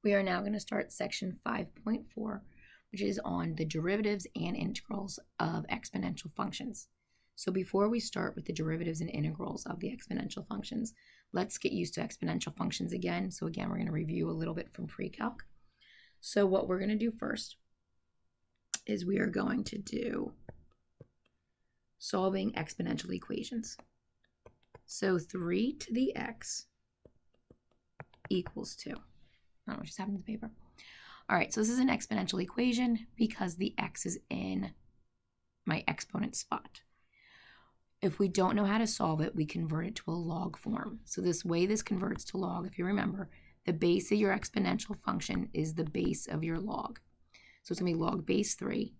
We are now going to start section 5.4, which is on the derivatives and integrals of exponential functions. So before we start with the derivatives and integrals of the exponential functions, let's get used to exponential functions again. So again, we're going to review a little bit from pre-calc. So what we're going to do first is we are going to do solving exponential equations. So 3 to the x equals 2. I don't know what just happened to the paper. All right, so this is an exponential equation because the x is in my exponent spot. If we don't know how to solve it, we convert it to a log form. So this way this converts to log, if you remember, the base of your exponential function is the base of your log. So it's going to be log base 3,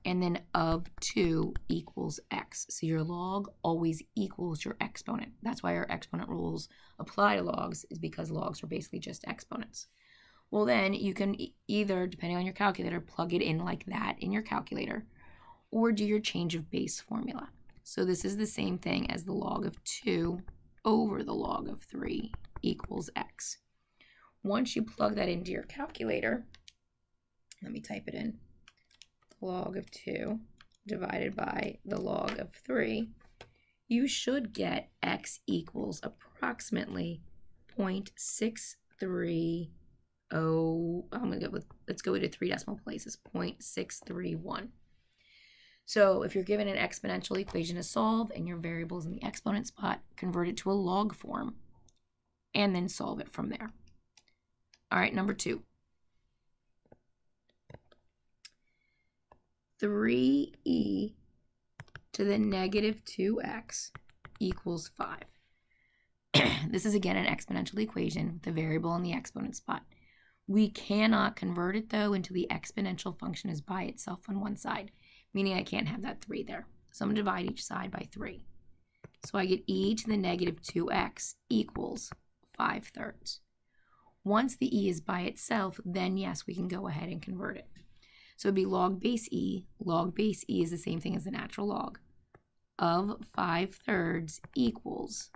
and then of 2 equals x. So your log always equals your exponent. That's why our exponent rules apply to logs, is because logs are basically just exponents. Well, then you can either, depending on your calculator, plug it in like that in your calculator, or do your change of base formula. So this is the same thing as the log of 2 over the log of 3 equals x. Once you plug that into your calculator, let me type it in, log of 2 divided by the log of 3, you should get x equals approximately 0.630, let's go into 3 decimal places, 0.631. So if you're given an exponential equation to solve and your variable is in the exponent spot, convert it to a log form and then solve it from there. All right, number 2. 3e to the negative 2x equals 5. This is again an exponential equation with the variable in the exponent spot. We cannot convert it though until the exponential function is by itself on one side, meaning I can't have that 3 there. So I'm going to divide each side by 3. So I get e to the negative 2x equals 5/3. Once the e is by itself, then yes, we can go ahead and convert it. So it'd be log base e. Log base e is the same thing as the natural log of 5/3 equals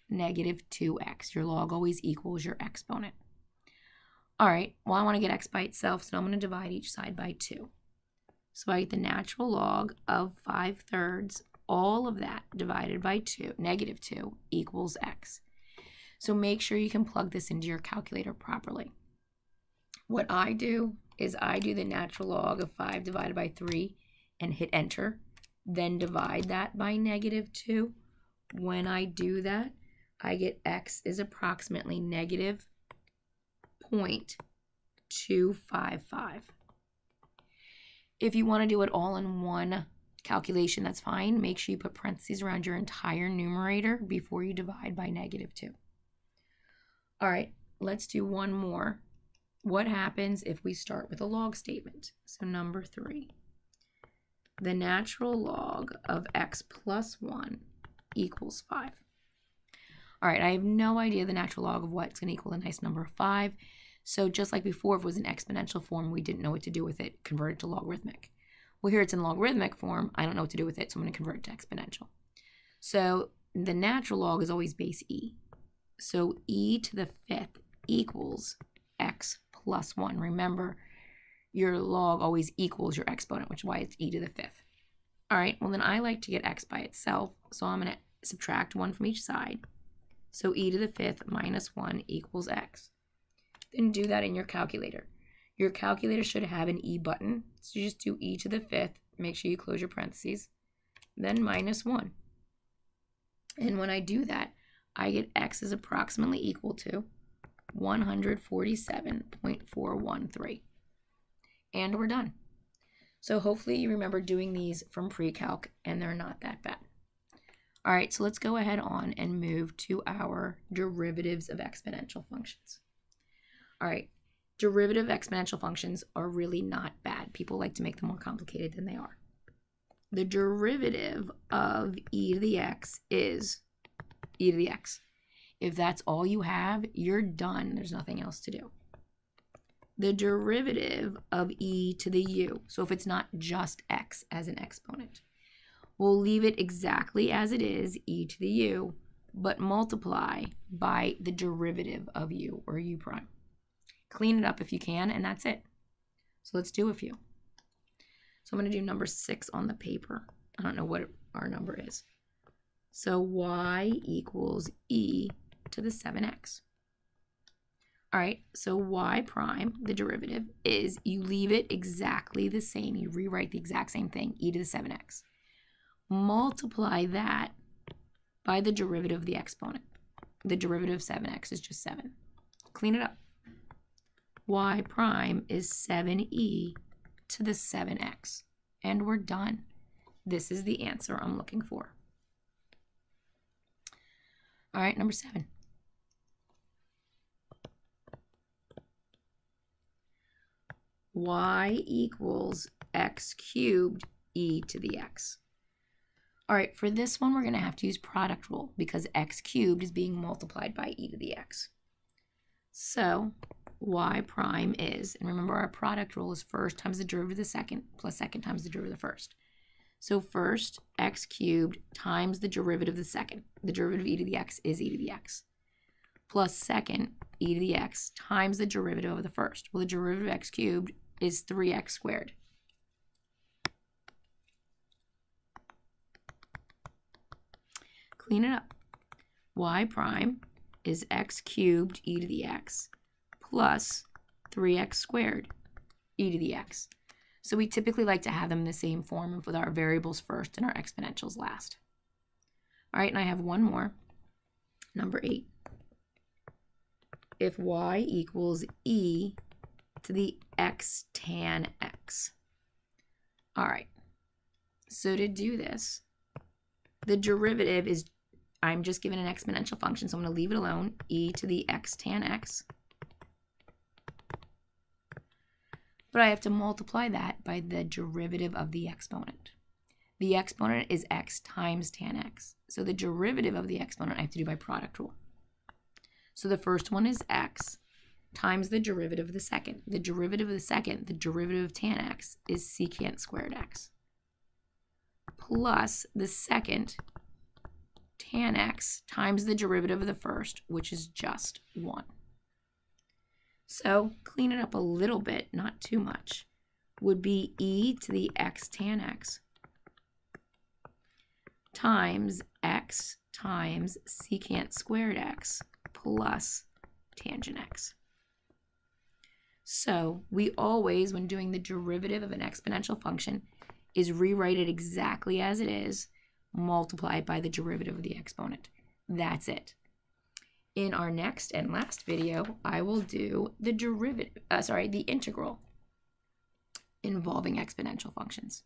negative 2x. Your log always equals your exponent. All right, well, I want to get x by itself, so I'm going to divide each side by 2. So I get the natural log of 5/3, all of that divided by 2, negative 2, equals x. So make sure you can plug this into your calculator properly. What I do is I do the natural log of 5 divided by 3 and hit enter, then divide that by negative 2. When I do that, I get x is approximately negative 0.255. If you want to do it all in one calculation, that's fine. Make sure you put parentheses around your entire numerator before you divide by negative 2. All right, let's do one more. What happens if we start with a log statement? So number 3, the natural log of x plus 1 equals 5. All right, I have no idea the natural log of what's going to equal a nice number of 5. So just like before, if it was an exponential form, we didn't know what to do with it, convert it to logarithmic. Well, here it's in logarithmic form. I don't know what to do with it, so I'm going to convert it to exponential. So the natural log is always base e. So e to the 5th equals x plus 1. Remember, your log always equals your exponent, which is why it's e to the 5th. All right, well, then I like to get x by itself, so I'm going to subtract 1 from each side. So e to the 5th minus 1 equals x. Then do that in your calculator. Your calculator should have an e button, so you just do e to the 5th. Make sure you close your parentheses, then minus 1. And when I do that, I get x is approximately equal to 147.413. And we're done. So hopefully you remember doing these from pre-calc, and they're not that bad. All right, so let's go ahead on and move to our derivatives of exponential functions. All right, derivative exponential functions are really not bad. People like to make them more complicated than they are. The derivative of e to the x is e to the x. If that's all you have, you're done. There's nothing else to do. The derivative of e to the u, so if it's not just x as an exponent, we'll leave it exactly as it is, e to the u, but multiply by the derivative of u, or u prime. Clean it up if you can, and that's it. So let's do a few. So I'm going to do number 6 on the paper. I don't know what our number is. So y equals e to the 7x. All right, so y prime, the derivative, is you leave it exactly the same. You rewrite the exact same thing, e to the 7x. Multiply that by the derivative of the exponent. The derivative of 7x is just 7. Clean it up. Y prime is 7e to the 7x. And we're done. This is the answer I'm looking for. All right, number 7. Y equals x cubed e to the x. All right, for this one, we're going to have to use product rule because x cubed is being multiplied by e to the x. So y prime is, and remember our product rule is first times the derivative of the second plus second times the derivative of the first. So first, x cubed times the derivative of the second. The derivative of e to the x is e to the x. Plus second, e to the x times the derivative of the first. Well, the derivative of x cubed is 3x squared. Clean it up. Y prime is x cubed e to the x plus 3x squared e to the x. So we typically like to have them in the same form with our variables first and our exponentials last. All right, and I have one more, number 8. If y equals e to the x tan x. All right, so to do this, the derivative is, I'm just given an exponential function, so I'm going to leave it alone, e to the x tan x. But I have to multiply that by the derivative of the exponent. The exponent is x times tan x. So the derivative of the exponent I have to do by product rule. So the first one is x times the derivative of the second. The derivative of the second, the derivative of tan x, is secant squared x. Plus the second, tan x, times the derivative of the first, which is just 1. So clean it up a little bit, not too much, would be e to the x tan x times x times secant squared x plus tangent x. So we always, when doing the derivative of an exponential function, is rewrite it exactly as it is, multiply it by the derivative of the exponent. That's it. In our next and last video, I will do the the integral involving exponential functions.